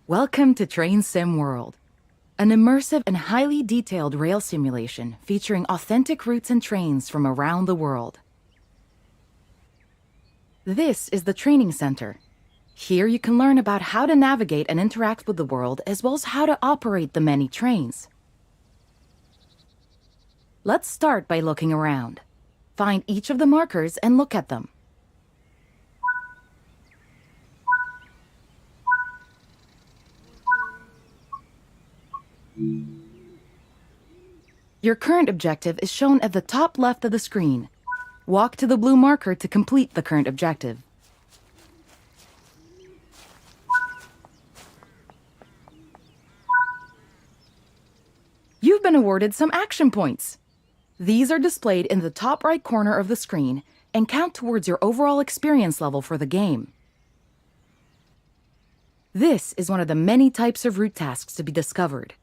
Welcome to Train Sim World, an immersive and highly detailed rail simulation featuring authentic routes and trains from around the world. This is the Training Center. Here you can learn about how to navigate and interact with the world, as well as how to operate the many trains. Let's start by looking around. Find each of the markers and look at them. Your current objective is shown at the top left of the screen. Walk to the blue marker to complete the current objective. You've been awarded some action points. These are displayed in the top right corner of the screen and count towards your overall experience level for the game. This is one of the many types of route tasks to be discovered.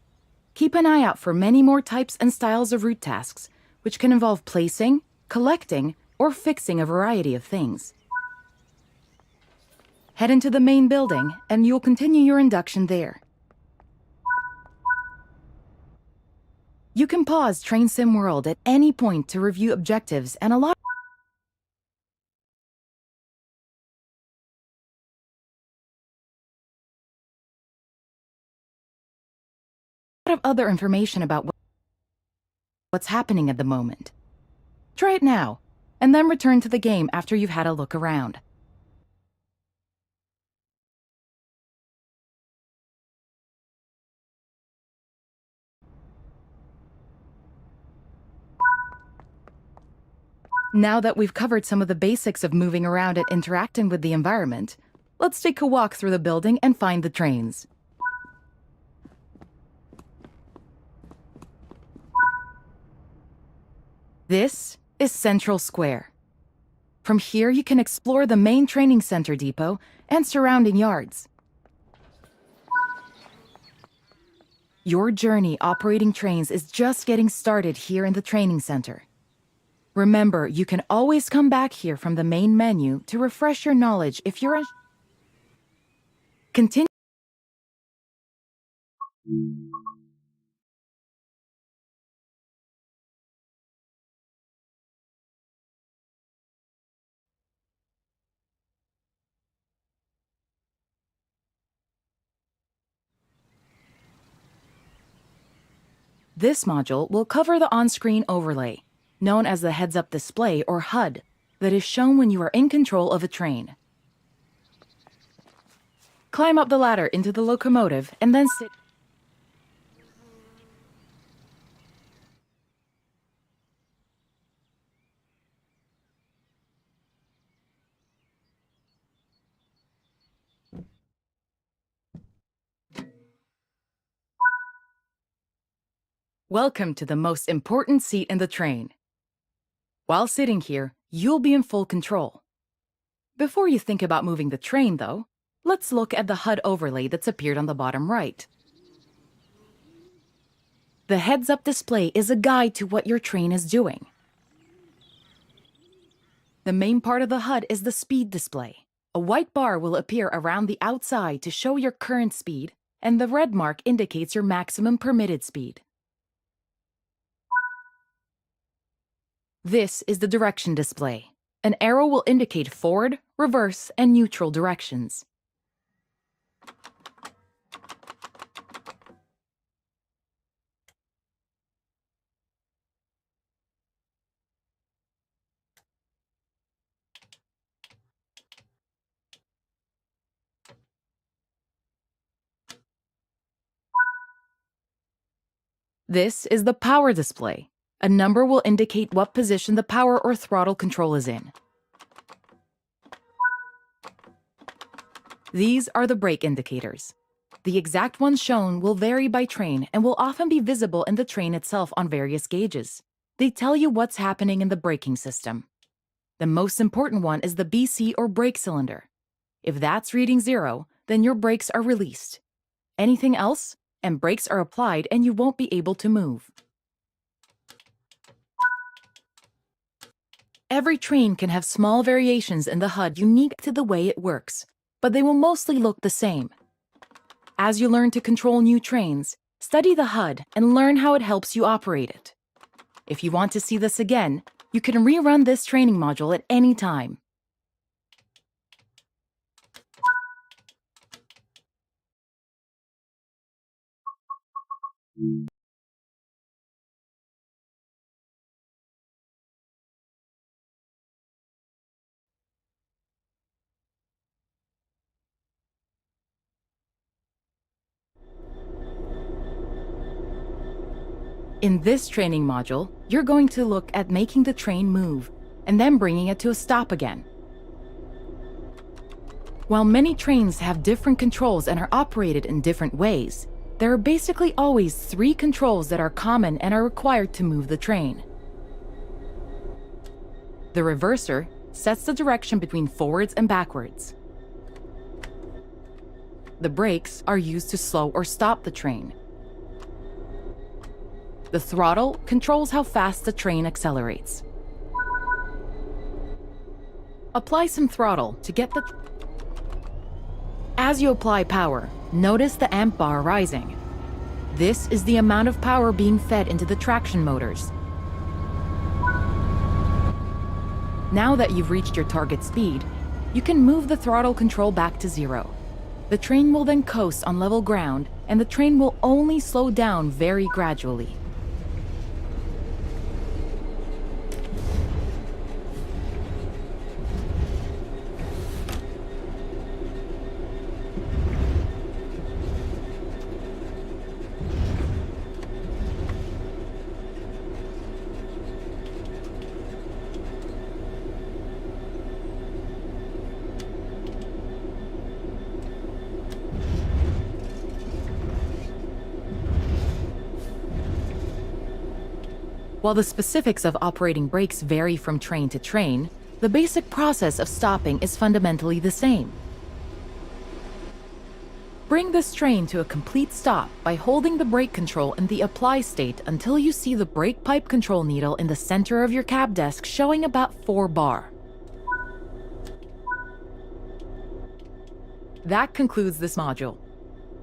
Keep an eye out for many more types and styles of route tasks, which can involve placing, collecting, or fixing a variety of things. Head into the main building, and you'll continue your induction there. You can pause Train Sim World at any point to review objectives and a lot of other information about what's happening at the moment. Try it now, and then return to the game after you've had a look around. Now that we've covered some of the basics of moving around and interacting with the environment, let's take a walk through the building and find the trains. This is Central Square. From here, you can explore the main training center depot and surrounding yards. Your journey operating trains is just getting started here in the training center. Remember, you can always come back here from the main menu to refresh your knowledge if you're Continue. This module will cover the on-screen overlay, known as the heads-up display or HUD, that is shown when you are in control of a train. Climb up the ladder into the locomotive and then sit. Welcome to the most important seat in the train. While sitting here, you'll be in full control. Before you think about moving the train, though, let's look at the HUD overlay that's appeared on the bottom right. The heads-up display is a guide to what your train is doing. The main part of the HUD is the speed display. A white bar will appear around the outside to show your current speed, and the red mark indicates your maximum permitted speed. This is the direction display. An arrow will indicate forward, reverse, and neutral directions. This is the power display. A number will indicate what position the power or throttle control is in. These are the brake indicators. The exact ones shown will vary by train and will often be visible in the train itself on various gauges. They tell you what's happening in the braking system. The most important one is the BC or brake cylinder. If that's reading 0, then your brakes are released. Anything else, and brakes are applied and you won't be able to move. Every train can have small variations in the HUD unique to the way it works, but they will mostly look the same. As you learn to control new trains, study the HUD and learn how it helps you operate it. If you want to see this again, you can rerun this training module at any time. In this training module, you're going to look at making the train move and then bringing it to a stop again. While many trains have different controls and are operated in different ways, there are basically always 3 controls that are common and are required to move the train. The reverser sets the direction between forwards and backwards. The brakes are used to slow or stop the train. The throttle controls how fast the train accelerates. Apply some throttle to get the... As you apply power, notice the amp bar rising. This is the amount of power being fed into the traction motors. Now that you've reached your target speed, you can move the throttle control back to 0. The train will then coast on level ground, and the train will only slow down very gradually. While the specifics of operating brakes vary from train to train, the basic process of stopping is fundamentally the same. Bring this train to a complete stop by holding the brake control in the apply state until you see the brake pipe control needle in the center of your cab desk showing about 4 bar. That concludes this module.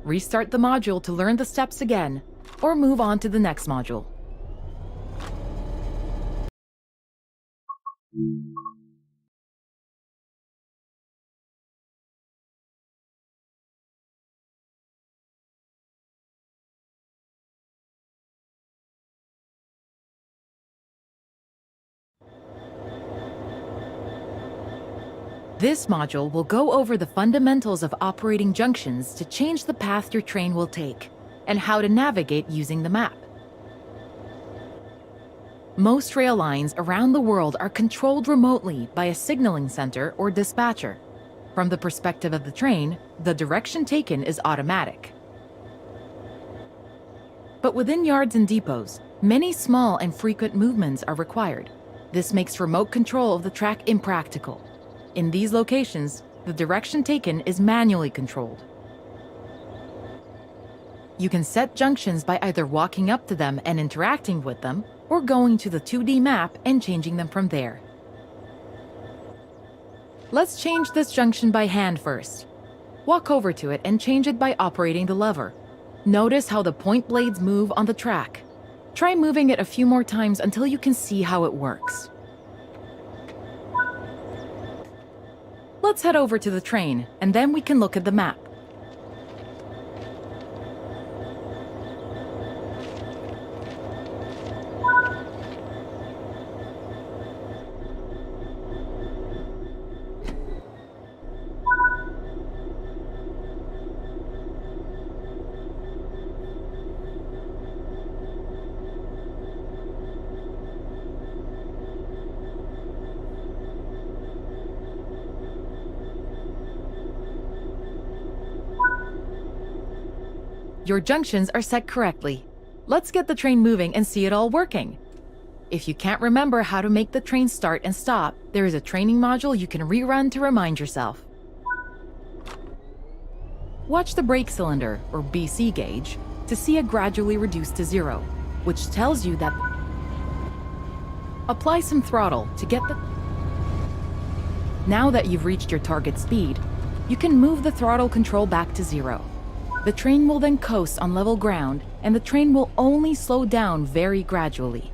Restart the module to learn the steps again, or move on to the next module. This module will go over the fundamentals of operating junctions to change the path your train will take, and how to navigate using the map. Most rail lines around the world are controlled remotely by a signaling center or dispatcher. From the perspective of the train, the direction taken is automatic. But within yards and depots, many small and frequent movements are required. This makes remote control of the track impractical. In these locations, the direction taken is manually controlled. You can set junctions by either walking up to them and interacting with them, or going to the 2D map and changing them from there. Let's change this junction by hand first. Walk over to it and change it by operating the lever. Notice how the point blades move on the track. Try moving it a few more times until you can see how it works. Let's head over to the train, and then we can look at the map. Your junctions are set correctly. Let's get the train moving and see it all working. If you can't remember how to make the train start and stop, there is a training module you can rerun to remind yourself. Watch the brake cylinder, or BC gauge, to see it gradually reduce to zero, which tells you that. Apply some throttle to get the. Now that you've reached your target speed, you can move the throttle control back to zero. The train will then coast on level ground, and the train will only slow down very gradually.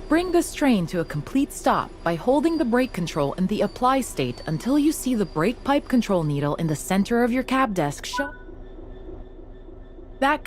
Bring this train to a complete stop by holding the brake control in the apply state until you see the brake pipe control needle in the center of your cab desk show. That